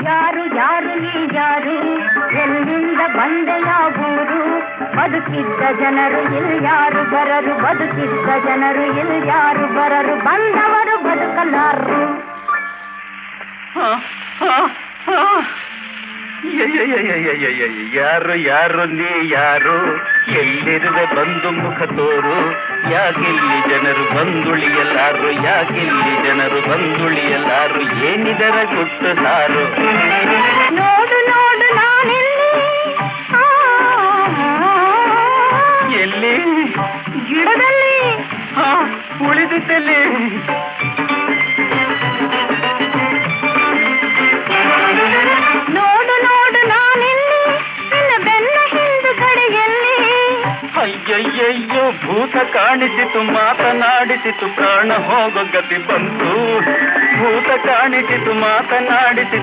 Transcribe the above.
ಯಾರು ಯಾರು ನೀ ಯಾರು, ಎಲ್ಲಿಂದ ಬಂದೆಯ ಊರು, ಬದುಕಿದ್ದ ಜನರು ಇಲ್ಯಾರು ಬರರು, ಬದುಕಿದ್ದ ಜನರು ಇಲ್ಯಾರು ಬರರು, ಬಂದವರು ಬದುಕಲಾರರು. ಯಾರು ಯಾರು ನೀ ಯಾರು, ಎಲ್ಲಿರುವೆ ಬಂದು ಮುಖ ತೋರು, ಯಾಕಿಲ್ಲಿ ಜನರು ಬಂದುಳಿಯಲಾರು, ಯಾಕಿಲ್ಲಿ ಜನರು ಬಂದುಳಿಯಲಾರು, ಏನಿದರ ಗುಟ್ಟು ಸಾರು. ನೋಡು ನೋಡು ನಾನೆಲ್ಲಿ, ಎಲ್ಲಿ ಗಿಡದಲ್ಲಿ ಉಳಿದಿದ್ದಲ್ಲಿ. ನೋಡು ನೋಡು ನಾನೆಲ್ಲಿ, ನಿನ್ನ ಬೆನ್ನ ಹಿಂದುಗಡೆಯಲ್ಲಿ. ಅಯ್ಯಯ್ಯಯ್ಯೋ ಭೂತ ಕಾಣಿಸಿತು, ಮಾತನಾಡಿಸಿತು, ಪ್ರಾಣ ಹೋಗೋ ಗತಿ ಬಂತು. ಭೂತ ಕಾಣಿಸಿತು, ಮಾತನಾಡಿಸಿತು.